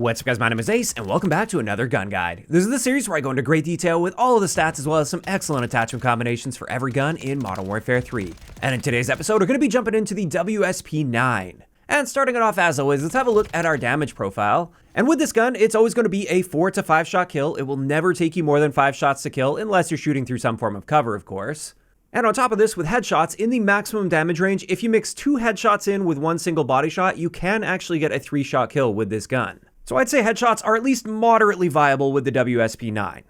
What's up guys, my name is Ace, and welcome back to another gun guide. This is the series where I go into great detail with all of the stats as well as some excellent attachment combinations for every gun in Modern Warfare 3. And in today's episode, we're going to be jumping into the WSP-9. And starting it off as always, let's have a look at our damage profile. And with this gun, it's always going to be a 4 to 5 shot kill. It will never take you more than 5 shots to kill, unless you're shooting through some form of cover, of course. And on top of this, with headshots, in the maximum damage range, if you mix 2 headshots in with 1 single body shot, you can actually get a 3-shot kill with this gun. So I'd say headshots are at least moderately viable with the WSP-9.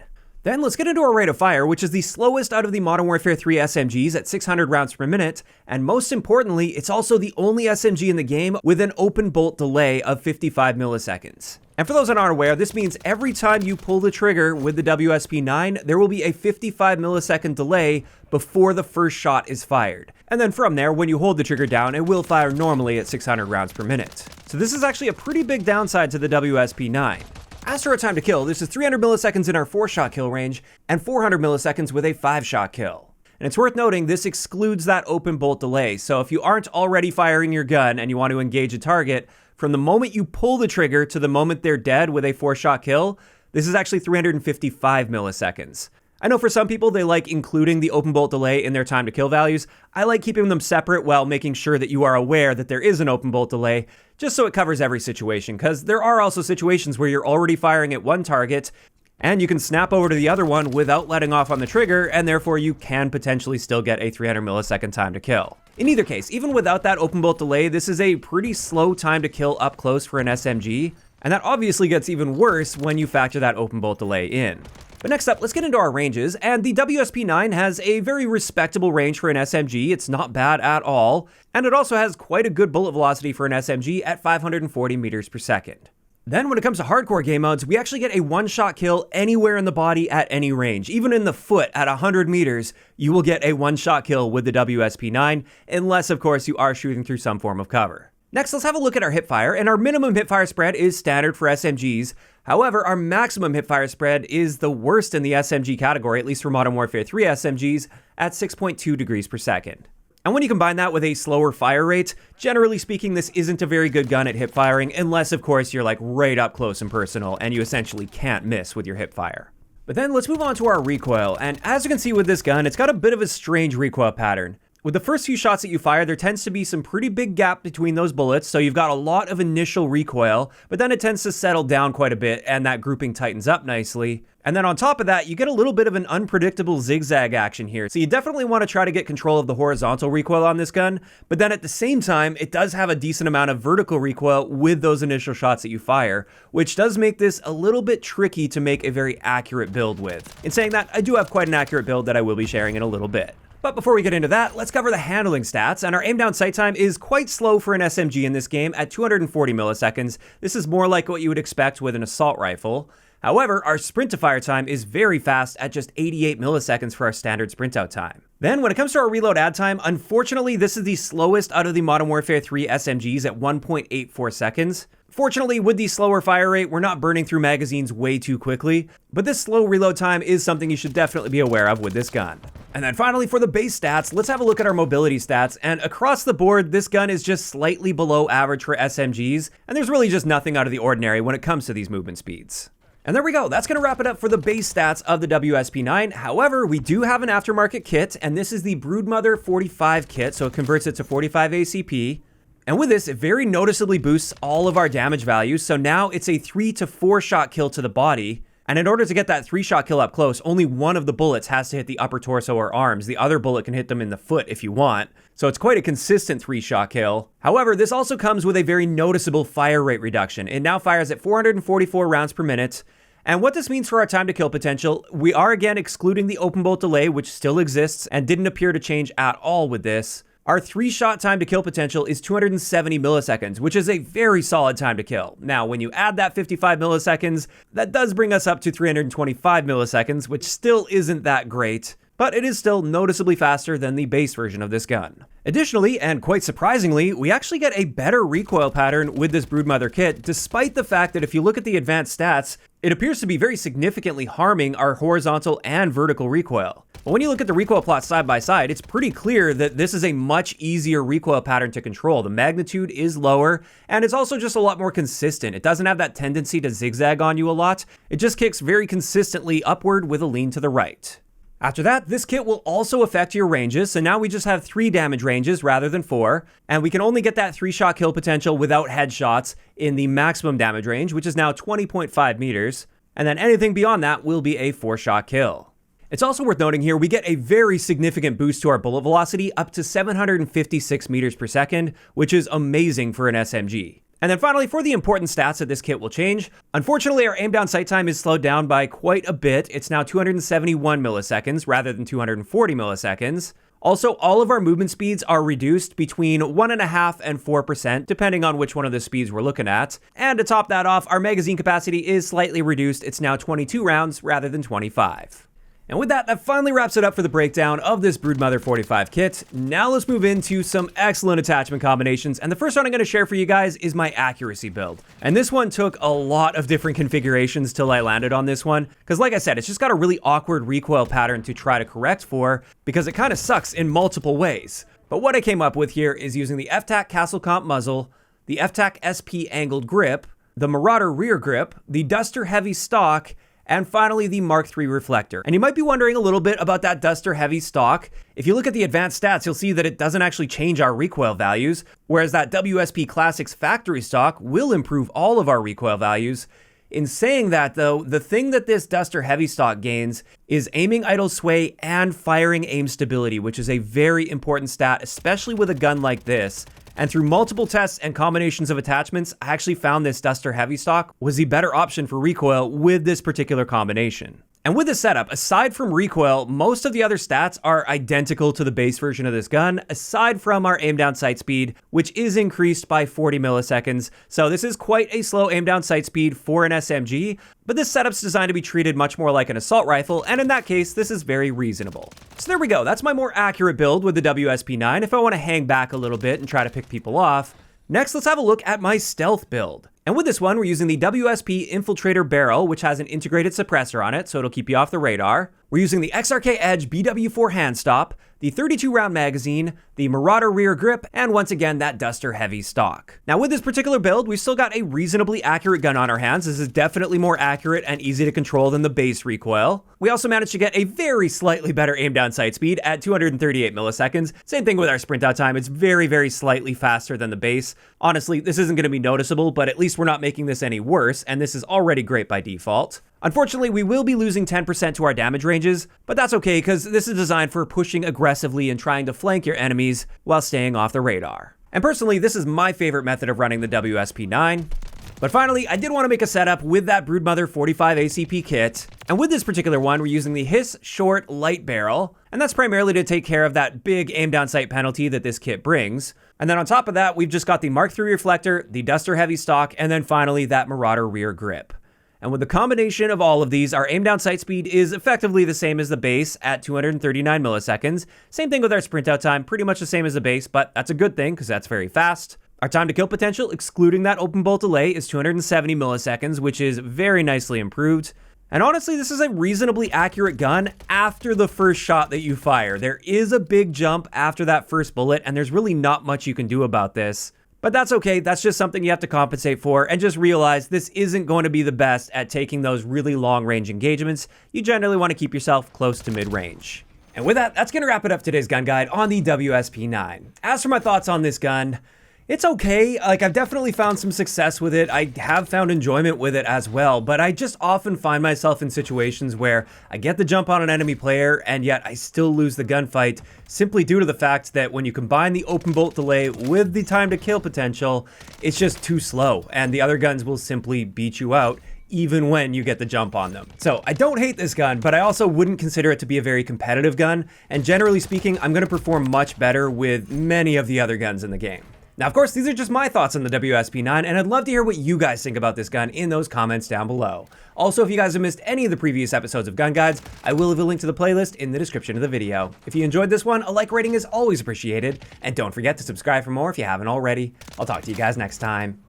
Then let's get into our rate of fire, which is the slowest out of the Modern Warfare 3 SMGs at 600 rounds per minute, and most importantly, it's also the only SMG in the game with an open bolt delay of 55 milliseconds. And for those that aren't aware, this means every time you pull the trigger with the WSP-9, there will be a 55 millisecond delay before the first shot is fired. And then from there, when you hold the trigger down, it will fire normally at 600 rounds per minute. So this is actually a pretty big downside to the WSP-9. As for our time to kill, this is 300 milliseconds in our 4-shot kill range, and 400 milliseconds with a 5-shot kill. And it's worth noting, this excludes that open bolt delay, so if you aren't already firing your gun and you want to engage a target, from the moment you pull the trigger to the moment they're dead with a 4-shot kill, this is actually 355 milliseconds. I know for some people they like including the open bolt delay in their time to kill values. I like keeping them separate while making sure that you are aware that there is an open bolt delay, just so it covers every situation, because there are also situations where you're already firing at one target, and you can snap over to the other one without letting off on the trigger, and therefore you can potentially still get a 300 millisecond time to kill. In either case, even without that open bolt delay, this is a pretty slow time to kill up close for an SMG, and that obviously gets even worse when you factor that open bolt delay in. But next up, let's get into our ranges, and the WSP-9 has a very respectable range for an SMG. It's not bad at all, and it also has quite a good bullet velocity for an SMG at 540 meters per second. Then when it comes to hardcore game modes, we actually get a 1-shot kill anywhere in the body at any range. Even in the foot at 100 meters, you will get a 1-shot kill with the WSP-9, unless of course you are shooting through some form of cover. Next, let's have a look at our hipfire, and our minimum hipfire spread is standard for SMGs. However, our maximum hipfire spread is the worst in the SMG category, at least for Modern Warfare 3 SMGs, at 6.2 degrees per second. And when you combine that with a slower fire rate, generally speaking, this isn't a very good gun at hip firing, unless of course you're like right up close and personal, and you essentially can't miss with your hip fire. But then let's move on to our recoil, and as you can see with this gun, it's got a bit of a strange recoil pattern. With the first few shots that you fire, there tends to be some pretty big gap between those bullets, so you've got a lot of initial recoil, but then it tends to settle down quite a bit, and that grouping tightens up nicely. And then on top of that, you get a little bit of an unpredictable zigzag action here, so you definitely want to try to get control of the horizontal recoil on this gun, but then at the same time, it does have a decent amount of vertical recoil with those initial shots that you fire, which does make this a little bit tricky to make a very accurate build with. In saying that, I do have quite an accurate build that I will be sharing in a little bit. But before we get into that, let's cover the handling stats, and our aim down sight time is quite slow for an SMG in this game at 240 milliseconds. This is more like what you would expect with an assault rifle. However, our sprint to fire time is very fast at just 88 milliseconds for our standard sprint out time. Then when it comes to our reload add time, unfortunately this is the slowest out of the Modern Warfare 3 SMGs at 1.84 seconds. Fortunately, with the slower fire rate, we're not burning through magazines way too quickly, but this slow reload time is something you should definitely be aware of with this gun. And then finally, for the base stats, let's have a look at our mobility stats, and across the board, this gun is just slightly below average for SMGs, and there's really just nothing out of the ordinary when it comes to these movement speeds. And there we go, that's going to wrap it up for the base stats of the WSP-9. However, we do have an aftermarket kit, and this is the Broodmother 45 kit, so it converts it to 45 ACP. And with this, it very noticeably boosts all of our damage values, so now it's a 3 to 4 shot kill to the body. And in order to get that 3-shot kill up close, only one of the bullets has to hit the upper torso or arms. The other bullet can hit them in the foot if you want. So it's quite a consistent 3-shot kill. However, this also comes with a very noticeable fire rate reduction. It now fires at 444 rounds per minute. And what this means for our time to kill potential, we are again excluding the open bolt delay, which still exists and didn't appear to change at all with this. Our 3-shot time to kill potential is 270 milliseconds, which is a very solid time to kill. Now, when you add that 55 milliseconds, that does bring us up to 325 milliseconds, which still isn't that great, but it is still noticeably faster than the base version of this gun. Additionally, and quite surprisingly, we actually get a better recoil pattern with this Broodmother kit, despite the fact that if you look at the advanced stats, it appears to be very significantly harming our horizontal and vertical recoil. But when you look at the recoil plots side by side, it's pretty clear that this is a much easier recoil pattern to control. The magnitude is lower, and it's also just a lot more consistent. It doesn't have that tendency to zigzag on you a lot. It just kicks very consistently upward with a lean to the right. After that, this kit will also affect your ranges, so now we just have 3 damage ranges rather than 4, and we can only get that 3-shot kill potential without headshots in the maximum damage range, which is now 20.5 meters, and then anything beyond that will be a 4-shot kill. It's also worth noting here, we get a very significant boost to our bullet velocity up to 756 meters per second, which is amazing for an SMG. And then finally, for the important stats that this kit will change, unfortunately our aim down sight time is slowed down by quite a bit. It's now 271 milliseconds rather than 240 milliseconds. Also, all of our movement speeds are reduced between 1.5% and 4%, depending on which one of the speeds we're looking at. And to top that off, our magazine capacity is slightly reduced. It's now 22 rounds rather than 25. And with that finally wraps it up for the breakdown of this Broodmother 45 kit. Now let's move into some excellent attachment combinations, and the first one I'm going to share for you guys is my accuracy build. And this one took a lot of different configurations till I landed on this one, because like I said, it's just got a really awkward recoil pattern to try to correct for, because it kind of sucks in multiple ways. But what I came up with here is using the FTAC Castle Comp muzzle, the FTAC SP angled grip, the Marauder rear grip, the Duster heavy stock, and finally the Mark III reflector. And you might be wondering a little bit about that Duster heavy stock. If you look at the advanced stats, you'll see that it doesn't actually change our recoil values, whereas that WSP Classics factory stock will improve all of our recoil values. In saying that though, the thing that this Duster heavy stock gains is aiming idle sway and firing aim stability, which is a very important stat, especially with a gun like this. And through multiple tests and combinations of attachments, I actually found this Duster heavy stock was the better option for recoil with this particular combination. And with this setup, aside from recoil, most of the other stats are identical to the base version of this gun, aside from our aim down sight speed, which is increased by 40 milliseconds. So this is quite a slow aim down sight speed for an SMG, but this setup's designed to be treated much more like an assault rifle, and in that case, this is very reasonable. So there we go, that's my more accurate build with the WSP-9 if I want to hang back a little bit and try to pick people off. Next, let's have a look at my stealth build. And with this one, we're using the WSP Infiltrator barrel, which has an integrated suppressor on it, so it'll keep you off the radar. We're using the XRK Edge BW4 hand stop, the 32 round magazine, the Marauder rear grip, and once again, that Duster heavy stock. Now with this particular build, we've still got a reasonably accurate gun on our hands. This is definitely more accurate and easy to control than the base recoil. We also managed to get a very slightly better aim down sight speed at 238 milliseconds. Same thing with our sprint out time. It's very, very slightly faster than the base. Honestly, this isn't going to be noticeable, but at least we're not making this any worse, and this is already great by default. Unfortunately, we will be losing 10% to our damage ranges, but that's okay because this is designed for pushing aggressively and trying to flank your enemies while staying off the radar. And personally, this is my favorite method of running the WSP-9. But finally, I did want to make a setup with that Broodmother 45 ACP kit. And with this particular one, we're using the Hiss Short Light Barrel, and that's primarily to take care of that big aim down sight penalty that this kit brings. And then on top of that, we've just got the Mark III reflector, the Duster heavy stock, and then finally that Marauder rear grip. And with the combination of all of these, our aim down sight speed is effectively the same as the base at 239 milliseconds. Same thing with our sprint out time, pretty much the same as the base, but that's a good thing because that's very fast. Our time to kill potential, excluding that open bolt delay, is 270 milliseconds, which is very nicely improved. And honestly, this is a reasonably accurate gun after the first shot that you fire. There is a big jump after that first bullet, and there's really not much you can do about this. But that's okay, that's just something you have to compensate for, and just realize this isn't going to be the best at taking those really long-range engagements. You generally want to keep yourself close to mid-range. And with that, that's going to wrap it up today's gun guide on the WSP-9. As for my thoughts on this gun, it's okay. Like, I've definitely found some success with it. I have found enjoyment with it as well, but I just often find myself in situations where I get the jump on an enemy player and yet I still lose the gunfight simply due to the fact that when you combine the open bolt delay with the time to kill potential, it's just too slow and the other guns will simply beat you out even when you get the jump on them. So I don't hate this gun, but I also wouldn't consider it to be a very competitive gun. And generally speaking, I'm going to perform much better with many of the other guns in the game. Now, of course, these are just my thoughts on the WSP-9, and I'd love to hear what you guys think about this gun in those comments down below. Also, if you guys have missed any of the previous episodes of Gun Guides, I will leave a link to the playlist in the description of the video. If you enjoyed this one, a like rating is always appreciated, and don't forget to subscribe for more if you haven't already. I'll talk to you guys next time.